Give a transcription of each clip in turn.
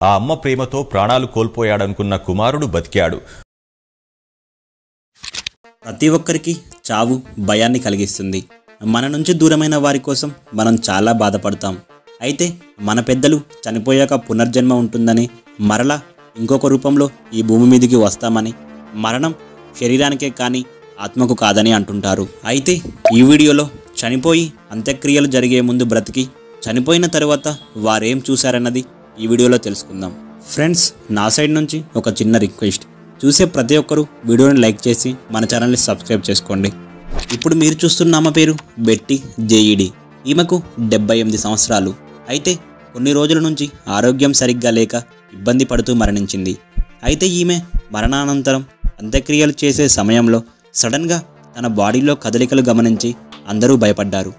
ఆ అమ్మ ప్రేమతో ప్రాణాలు కోల్పోయాడనుకున్న కుమారుడు బతికాడు. ప్రతి ఒక్కరికి చావు భయాన్ని కలిగిస్తుంది. మన నుంచి దూరమైన వారి కోసం మనం చాలా బాధపడతాం. అయితే మన పెద్దలు చనిపోయాక పునర్జన్మ ఉంటుందని, మరలా ఇంకొక రూపంలో ఈ భూమి మీదకి వస్తామని, మరణం శరీరానికే కానీ ఆత్మకు కాదని అంటుంటారు. అయితే ఈ వీడియోలో చనిపోయి అంత్యక్రియలు జరిగే ముందు బ్రతికి చనిపోయిన తర్వాత వారేం చూశారన్నది ఈ వీడియోలో తెలుసుకుందాం. ఫ్రెండ్స్, నా సైడ్ నుంచి ఒక చిన్న రిక్వెస్ట్, చూసే ప్రతి ఒక్కరూ వీడియోని లైక్ చేసి మన ఛానల్ని సబ్స్క్రైబ్ చేసుకోండి. ఇప్పుడు మీరు చూస్తున్న ఆమె పేరు బెట్టి జేఈడి. ఈమెకు 78 సంవత్సరాలు. అయితే కొన్ని రోజుల నుంచి ఆరోగ్యం సరిగ్గా లేక ఇబ్బంది పడుతూ మరణించింది. అయితే ఈమె మరణానంతరం అంత్యక్రియలు చేసే సమయంలో సడన్గా తన బాడీలో కదలికలు గమనించి అందరూ భయపడ్డారు.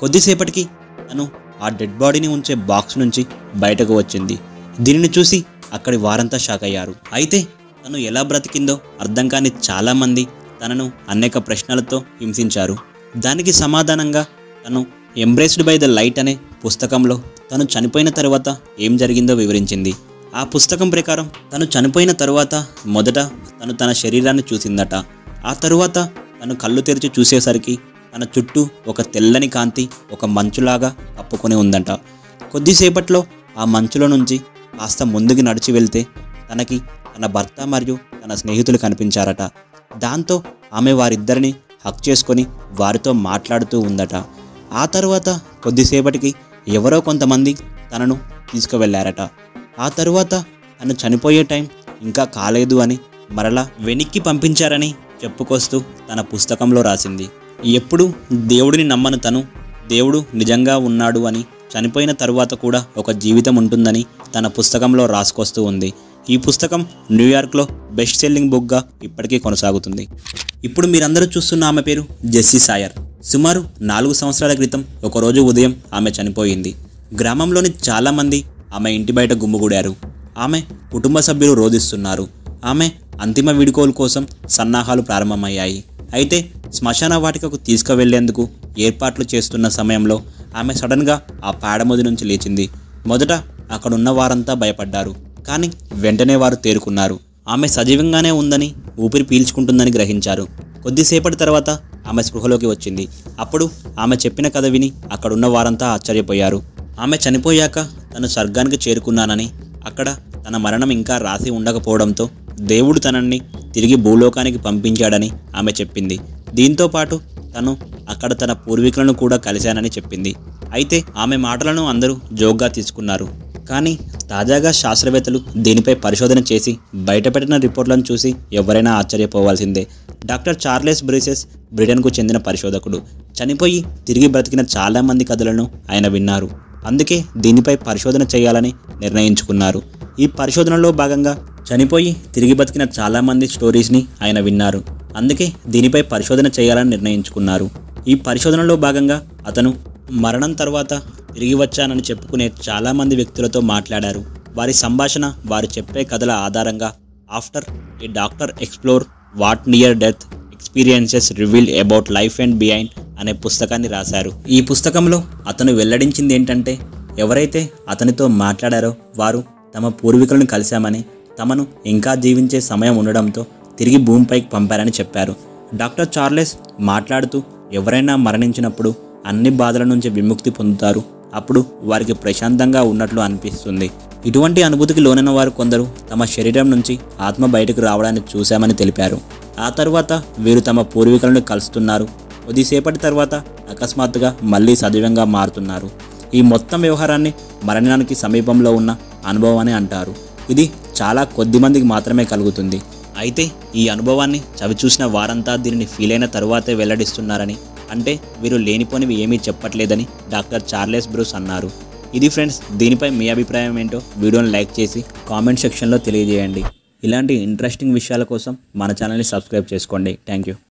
కొద్దిసేపటికి తను ఆ డెడ్ బాడీని ఉంచే బాక్స్ నుంచి బయటకు వచ్చింది. దీనిని చూసి అక్కడి వారంతా షాక్ అయ్యారు. అయితే తను ఎలా బ్రతికిందో అర్థం కాని చాలామంది తనను అనేక ప్రశ్నలతో హింసించారు. దానికి సమాధానంగా తను ఎంబ్రేస్డ్ బై ద లైట్ అనే పుస్తకంలో తను చనిపోయిన తర్వాత ఏం జరిగిందో వివరించింది. ఆ పుస్తకం ప్రకారం తను చనిపోయిన తరువాత మొదట తను తన శరీరాన్ని చూసిందట. ఆ తరువాత తను కళ్ళు తెరిచి చూసేసరికి తన చుట్టూ ఒక తెల్లని కాంతి ఒక మంచులాగా కప్పుకొని ఉందంట. కొద్దిసేపట్లో ఆ మంచులో నుంచి కాస్త ముందుకు నడిచి వెళ్తే తనకి తన భర్త మరియు తన స్నేహితులు కనిపించారట. దాంతో ఆమె వారిద్దరిని హక్ చేసుకొని వారితో మాట్లాడుతూ ఉందట. ఆ తర్వాత కొద్దిసేపటికి ఎవరో కొంతమంది తనను తీసుకువెళ్ళారట. ఆ తరువాత తను చనిపోయే టైం ఇంకా కాలేదు అని మరలా వెనక్కి పంపించారని చెప్పుకొస్తూ తన పుస్తకంలో రాసింది. ఎప్పుడు దేవుడిని నమ్మను తను దేవుడు నిజంగా ఉన్నాడు అని, చనిపోయిన తరువాత కూడా ఒక జీవితం ఉంటుందని తన పుస్తకంలో రాసుకొస్తూ ఉంది. ఈ పుస్తకం న్యూయార్క్లో బెస్ట్ సెల్లింగ్ బుక్గా ఇప్పటికీ కొనసాగుతుంది. ఇప్పుడు మీరందరూ చూస్తున్న ఆమె పేరు జెస్సీ సాయర్. సుమారు 4 సంవత్సరాల క్రితం ఒకరోజు ఉదయం ఆమె చనిపోయింది. గ్రామంలోని చాలామంది ఆమె ఇంటి బయట గుమ్ముగూడారు. ఆమె కుటుంబ సభ్యులు రోధిస్తున్నారు. ఆమె అంతిమ వీడ్కోలు కోసం సన్నాహాలు ప్రారంభమయ్యాయి. అయితే శ్మశాన వాటికకు తీసుకువెళ్లేందుకు ఏర్పాట్లు చేస్తున్న సమయంలో ఆమె సడన్గా ఆ పాడమొది నుంచి లేచింది. మొదట అక్కడున్న వారంతా భయపడ్డారు. కానీ వెంటనే వారు తేరుకున్నారు. ఆమె సజీవంగానే ఉందని, ఊపిరి పీల్చుకుంటుందని గ్రహించారు. కొద్దిసేపటి తర్వాత ఆమె స్పృహలోకి వచ్చింది. అప్పుడు ఆమె చెప్పిన కథ విని అక్కడున్న వారంతా ఆశ్చర్యపోయారు. ఆమె చనిపోయాక తను స్వర్గానికి చేరుకున్నానని, అక్కడ తన మరణం ఇంకా రాసి ఉండకపోవడంతో దేవుడు తనని తిరిగి భూలోకానికి పంపించాడని ఆమె చెప్పింది. దీంతో పాటు తను అక్కడ తన పూర్వీకులను కూడా కలిశానని చెప్పింది. అయితే ఆమె మాటలను అందరూ జోక్గా తీసుకున్నారు. కానీ తాజాగా శాస్త్రవేత్తలు దీనిపై పరిశోధన చేసి బయటపెట్టిన రిపోర్ట్లను చూసి ఎవరైనా ఆశ్చర్యపోవాల్సిందే. డాక్టర్ చార్లెస్ బ్రీసెస్ బ్రిటన్కు చెందిన పరిశోధకుడు. చనిపోయి తిరిగి బ్రతికిన చాలామంది కథలను ఆయన విన్నారు. అందుకే దీనిపై పరిశోధన చేయాలని నిర్ణయించుకున్నారు. ఈ పరిశోధనలో భాగంగా చనిపోయి తిరిగి బతికిన చాలామంది స్టోరీస్ని ఆయన విన్నారు. అందుకే దీనిపై పరిశోధన చేయాలని నిర్ణయించుకున్నారు. ఈ పరిశోధనలో భాగంగా అతను మరణం తర్వాత తిరిగి వచ్చానని చెప్పుకునే చాలామంది వ్యక్తులతో మాట్లాడారు. వారి సంభాషణ, వారు చెప్పే కథల ఆధారంగా after A doctor explore what near death experiences revealed about life and behind అనే పుస్తకాన్ని రాశారు. ఈ పుస్తకంలో అతను వెల్లడించింది ఏంటంటే, ఎవరైతే అతనితో మాట్లాడారో వారు తమ పూర్వీకులను కలిశామని, తమను ఇంకా జీవించే సమయం ఉండడంతో తిరిగి భూమిపైకి పంపారని చెప్పారు. డాక్టర్ చార్లెస్ మాట్లాడుతూ, ఎవరైనా మరణించినప్పుడు అన్ని బాధల నుంచి విముక్తి పొందుతారు. అప్పుడు వారికి ప్రశాంతంగా ఉన్నట్లు అనిపిస్తుంది. ఇటువంటి అనుభూతికి లోనైన వారు కొందరు తమ శరీరం నుంచి ఆత్మ బయటకు రావడాన్ని చూశామని తెలిపారు. ఆ తర్వాత వీరు తమ పూర్వీకులను కలుస్తున్నారు. కొద్దిసేపటి తర్వాత అకస్మాత్తుగా మళ్ళీ సజీవంగా మారుతున్నారు. ఈ మొత్తం వ్యవహారాన్ని మరణానికి సమీపంలో ఉన్న అనుభవం అని అంటారు. ఇది చాలా కొద్ది మందికి మాత్రమే కలుగుతుంది. అయితే ఈ అనుభవాన్ని చవిచూసిన వారంతా దీనిని ఫీల్ అయిన తరువాతే వెల్లడిస్తున్నారని, అంటే వీరు లేనిపోనివి ఏమీ చెప్పట్లేదని డాక్టర్ చార్లెస్ బ్రూస్ అన్నారు. ఇది ఫ్రెండ్స్, దీనిపై మీ అభిప్రాయం ఏంటో వీడియోని లైక్ చేసి కామెంట్ సెక్షన్లో తెలియజేయండి. ఇలాంటి ఇంట్రెస్టింగ్ విషయాల కోసం మన ఛానల్ని సబ్స్క్రైబ్ చేసుకోండి. Thank you.